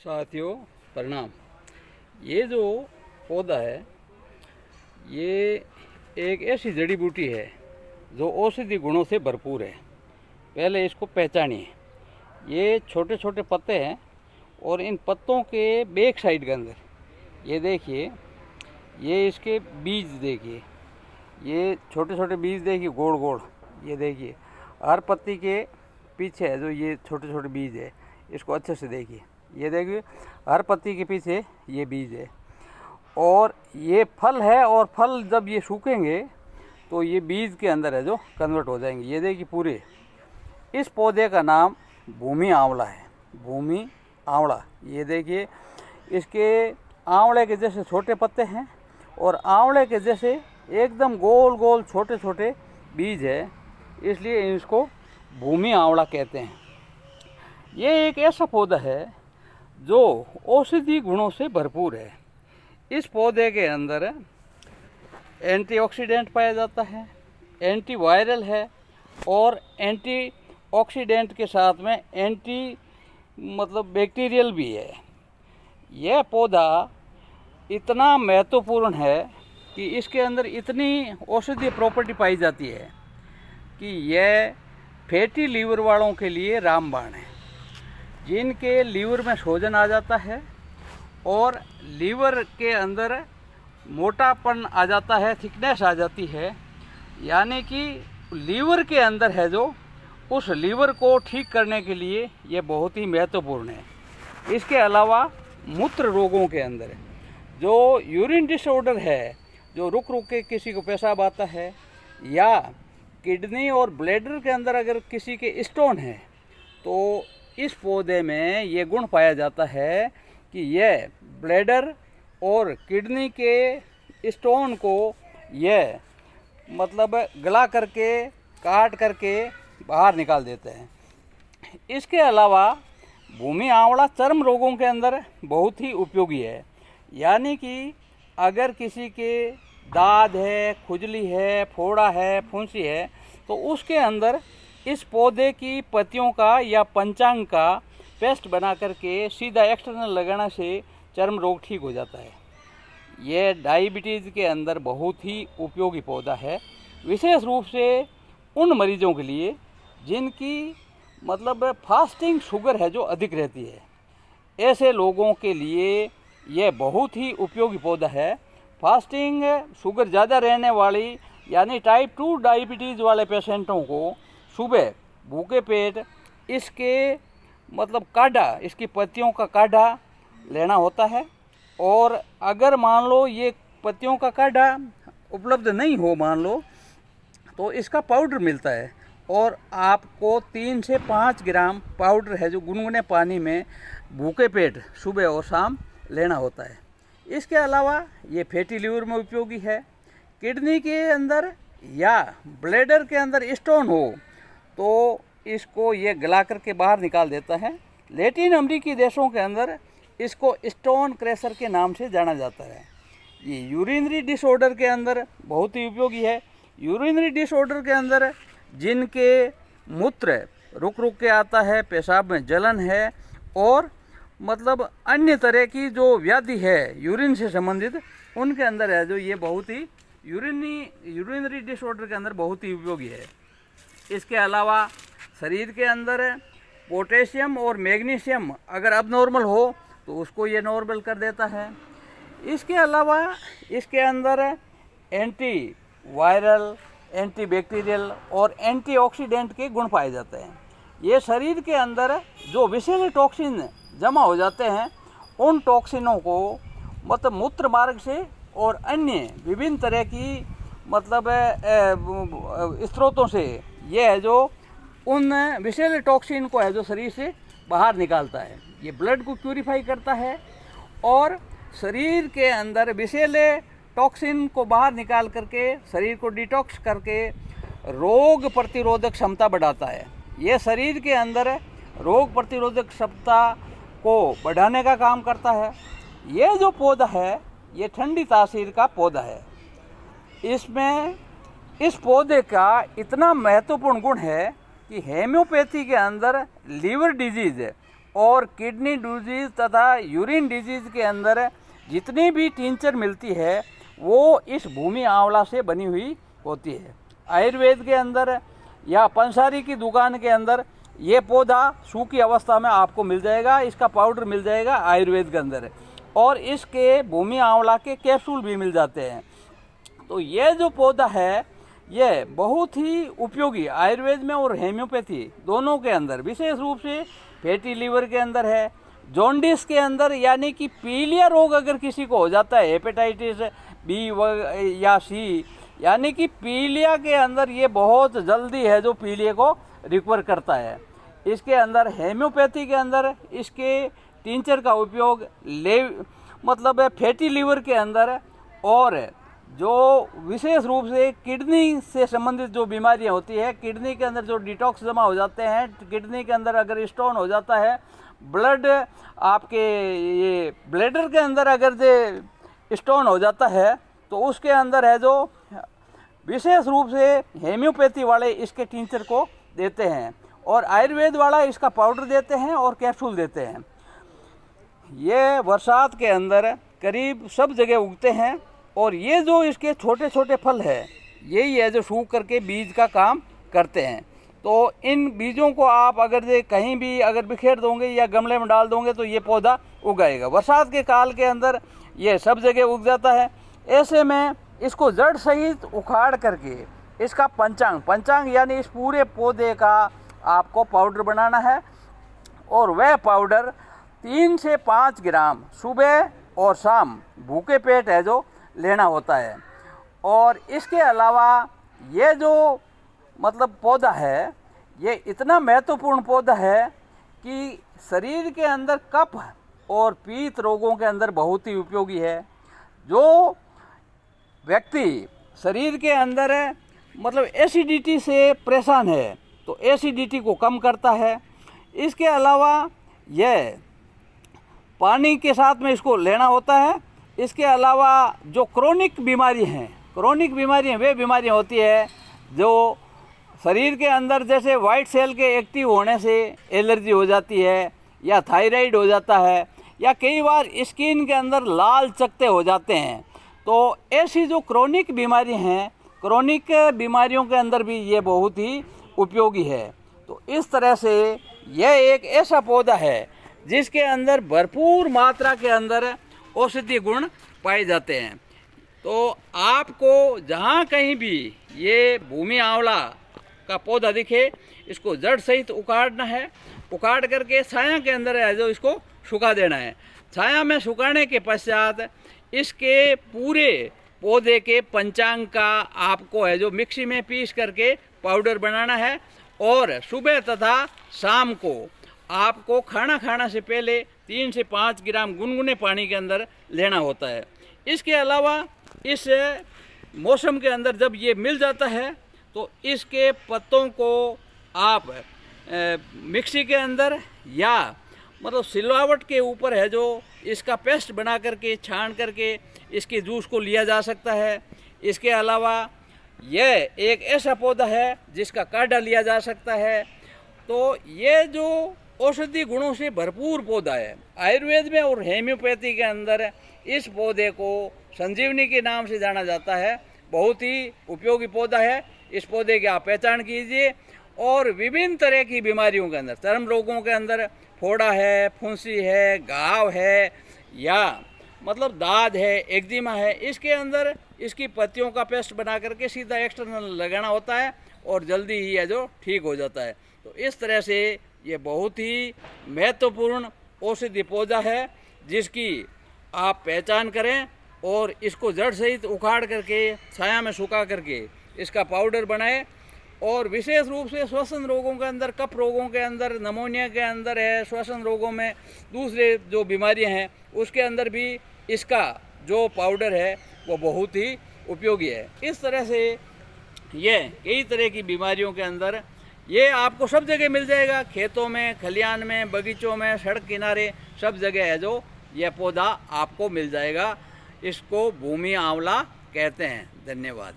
साथियों प्रणाम। ये जो पौधा है ये एक ऐसी जड़ी बूटी है जो औषधि गुणों से भरपूर है। पहले इसको पहचानिए। ये छोटे छोटे पत्ते हैं और इन पत्तों के बैक साइड के अंदर ये देखिए, ये इसके बीज देखिए, ये छोटे छोटे बीज देखिए, गोल गोल। ये देखिए हर पत्ती के पीछे है जो ये छोटे छोटे बीज है, इसको अच्छे से देखिए। ये देखिए हर पत्ती के पीछे ये बीज है और ये फल है, और फल जब ये सूखेंगे तो ये बीज के अंदर है जो कन्वर्ट हो जाएंगे। ये देखिए पूरे इस पौधे का नाम भूमि आंवला है। भूमि आंवला। ये देखिए इसके आंवले के जैसे छोटे पत्ते हैं और आंवले के जैसे एकदम गोल गोल छोटे छोटे बीज है, इसलिए इसको भूमि आंवला कहते हैं। ये एक ऐसा पौधा है जो औषधि गुणों से भरपूर है। इस पौधे के अंदर एंटीऑक्सीडेंट पाया जाता है, एंटीवायरल है और एंटीऑक्सीडेंट के साथ में बैक्टीरियल भी है। यह पौधा इतना महत्वपूर्ण है कि इसके अंदर इतनी औषधीय प्रॉपर्टी पाई जाती है कि यह फैटी लीवर वालों के लिए रामबाण है। जिनके लीवर में सूजन आ जाता है और लीवर के अंदर मोटापन आ जाता है, थिकनेस आ जाती है, यानी कि लीवर के अंदर है जो, उस लीवर को ठीक करने के लिए ये बहुत ही महत्वपूर्ण है। इसके अलावा मूत्र रोगों के अंदर जो यूरिन डिसऑर्डर है, जो रुक रुक के किसी को पेशाब आता है, या किडनी और ब्लैडर के अंदर अगर किसी के स्टोन है, तो इस पौधे में ये गुण पाया जाता है कि यह ब्लैडर और किडनी के स्टोन को यह गला करके, काट करके बाहर निकाल देते हैं। इसके अलावा भूमि आंवला चर्म रोगों के अंदर बहुत ही उपयोगी है। यानी कि अगर किसी के दाद है, खुजली है, फोड़ा है, फुंसी है, तो उसके अंदर इस पौधे की पत्तियों का या पंचांग का पेस्ट बना करके सीधा एक्सटर्नल लगाने से चर्म रोग ठीक हो जाता है। यह डायबिटीज़ के अंदर बहुत ही उपयोगी पौधा है, विशेष रूप से उन मरीजों के लिए जिनकी फास्टिंग शुगर है जो अधिक रहती है। ऐसे लोगों के लिए यह बहुत ही उपयोगी पौधा है। फास्टिंग शुगर ज़्यादा रहने वाली यानी टाइप 2 डायबिटीज़ वाले पेशेंटों को सुबह भूखे पेट इसके काढ़ा, इसकी पत्तियों का काढ़ा लेना होता है। और अगर मान लो ये पत्तियों का काढ़ा उपलब्ध नहीं हो, मान लो, तो इसका पाउडर मिलता है और आपको 3 से 5 ग्राम पाउडर है जो गुनगुने पानी में भूखे पेट सुबह और शाम लेना होता है। इसके अलावा ये फैटी लीवर में उपयोगी है। किडनी के अंदर या ब्लैडर के अंदर स्टोन हो तो इसको ये गला करके बाहर निकाल देता है। लैटिन अमेरिकी देशों के अंदर इसको स्टोन क्रैशर के नाम से जाना जाता है। ये यूरिनरी डिसऑर्डर के अंदर बहुत ही उपयोगी है। यूरिनरी डिसऑर्डर के अंदर जिनके मूत्र रुक रुक के आता है, पेशाब में जलन है और अन्य तरह की जो व्याधि है यूरिन से संबंधित, उनके अंदर है जो ये बहुत ही यूरिनरी डिसऑर्डर के अंदर बहुत ही उपयोगी है। इसके अलावा शरीर के अंदर पोटेशियम और मैग्नीशियम अगर अब नॉर्मल हो तो उसको ये नॉर्मल कर देता है। इसके अलावा इसके अंदर एंटी वायरल, एंटी बैक्टीरियल और एंटीऑक्सीडेंट के गुण पाए जाते हैं। ये शरीर के अंदर जो विषैले टॉक्सिन जमा हो जाते हैं, उन टॉक्सिनों को मूत्र मार्ग से और अन्य विभिन्न तरह की स्रोतों से यह है जो उन विषैले टॉक्सिन को है जो शरीर से बाहर निकालता है। ये ब्लड को प्यूरिफाई करता है और शरीर के अंदर विषैले टॉक्सिन को बाहर निकाल करके शरीर को डिटॉक्स करके रोग प्रतिरोधक क्षमता बढ़ाता है। ये शरीर के अंदर रोग प्रतिरोधक क्षमता को बढ़ाने का काम करता है। ये जो पौधा है ये ठंडी तासीर का पौधा है। इसमें इस पौधे का इतना महत्वपूर्ण गुण है कि हेम्योपैथी के अंदर लीवर डिजीज और किडनी डिजीज़ तथा यूरिन डिजीज़ के अंदर जितनी भी टिंचर मिलती है वो इस भूमि आंवला से बनी हुई होती है। आयुर्वेद के अंदर या पंसारी की दुकान के अंदर ये पौधा सूखी अवस्था में आपको मिल जाएगा, इसका पाउडर मिल जाएगा आयुर्वेद के अंदर, और इसके भूमि आंवला के कैप्सूल भी मिल जाते हैं। तो ये जो पौधा है ये बहुत ही उपयोगी आयुर्वेद में और हेम्योपैथी दोनों के अंदर, विशेष रूप से फैटी लीवर के अंदर है, जॉन्डिस के अंदर, यानी कि पीलिया रोग अगर किसी को हो जाता है, हेपेटाइटिस बी या सी, यानी कि पीलिया के अंदर ये बहुत जल्दी है जो पीलिया को रिकवर करता है। इसके अंदर हेम्योपैथी के अंदर इसके टिंचर का उपयोग मतलब फैटी लीवर के अंदर, और जो विशेष रूप से किडनी से संबंधित जो बीमारियां होती है, किडनी के अंदर जो डिटॉक्स जमा हो जाते हैं, किडनी के अंदर अगर स्टोन हो जाता है, ब्लड आपके ये ब्लैडर के अंदर अगर जो स्टोन हो जाता है, तो उसके अंदर है जो विशेष रूप से हेम्योपैथी वाले इसके टिंचर को देते हैं, और आयुर्वेद वाला इसका पाउडर देते हैं और कैप्सूल देते हैं। ये बरसात के अंदर करीब सब जगह उगते हैं, और ये जो इसके छोटे छोटे फल है यही है जो सूख करके बीज का काम करते हैं। तो इन बीजों को आप अगर ये कहीं भी अगर बिखेर दोगे या गमले में डाल दोगे तो ये पौधा उगाएगा। बरसात के काल के अंदर ये सब जगह उग जाता है। ऐसे में इसको जड़ सहित उखाड़ करके इसका पंचांग यानी इस पूरे पौधे का आपको पाउडर बनाना है, और वह पाउडर 3 से 5 ग्राम सुबह और शाम भूखे पेट है जो लेना होता है। और इसके अलावा ये जो मतलब पौधा है ये इतना महत्वपूर्ण पौधा है कि शरीर के अंदर कफ और पीत रोगों के अंदर बहुत ही उपयोगी है। जो व्यक्ति शरीर के अंदर मतलब एसिडिटी से परेशान है तो एसिडिटी को कम करता है। इसके अलावा यह पानी के साथ में इसको लेना होता है। इसके अलावा जो क्रोनिक बीमारी वे बीमारियां होती है जो शरीर के अंदर, जैसे वाइट सेल के एक्टिव होने से एलर्जी हो जाती है, या थायराइड हो जाता है, या कई बार स्किन के अंदर लाल चकत्ते हो जाते हैं। तो ऐसी जो क्रोनिक बीमारी हैं, क्रोनिक बीमारियों के अंदर भी ये बहुत ही उपयोगी है। तो इस तरह से यह एक ऐसा पौधा है जिसके अंदर भरपूर मात्रा के अंदर औषधीय गुण पाए जाते हैं। तो आपको जहाँ कहीं भी ये भूमि आंवला का पौधा दिखे, इसको जड़ सहित उखाड़ना है। उखाड़ करके छाया के अंदर है जो इसको सुखा देना है। छाया में सुखाने के पश्चात इसके पूरे पौधे के पंचांग का आपको है जो मिक्सी में पीस करके पाउडर बनाना है, और सुबह तथा शाम को आपको खाना से पहले 3 से 5 ग्राम गुनगुने पानी के अंदर लेना होता है। इसके अलावा इस मौसम के अंदर जब ये मिल जाता है तो इसके पत्तों को आप मिक्सी के अंदर या मतलब सिलवावट के ऊपर है जो इसका पेस्ट बना करके छान करके इसके जूस को लिया जा सकता है। इसके अलावा यह एक ऐसा पौधा है जिसका काढ़ा लिया जा सकता है। तो ये जो औषधि गुणों से भरपूर पौधा है, आयुर्वेद में और हेम्योपैथी के अंदर इस पौधे को संजीवनी के नाम से जाना जाता है। बहुत ही उपयोगी पौधा है। इस पौधे की आप पहचान कीजिए, और विभिन्न तरह की बीमारियों के अंदर, चर्म रोगों के अंदर, फोड़ा है, फुंसी है, घाव है, या मतलब दाद है, एक्जिमा है, इसके अंदर इसकी पत्तियों का पेस्ट बना करके सीधा एक्सटर्नल लगाना होता है और जल्दी ही है जो ठीक हो जाता है। तो इस तरह से ये बहुत ही महत्वपूर्ण औषधि पौधा है जिसकी आप पहचान करें, और इसको जड़ सहित उखाड़ करके छाया में सुखा करके इसका पाउडर बनाएं। और विशेष रूप से श्वसन रोगों के अंदर, कफ रोगों के अंदर, नमोनिया के अंदर है, श्वसन रोगों में दूसरे जो बीमारियां हैं उसके अंदर भी इसका जो पाउडर है वो बहुत ही उपयोगी है। इस तरह से ये कई तरह की बीमारियों के अंदर ये आपको सब जगह मिल जाएगा, खेतों में, खलियान में, बगीचों में, सड़क किनारे, सब जगह है जो यह पौधा आपको मिल जाएगा। इसको भूमि आंवला कहते हैं। धन्यवाद।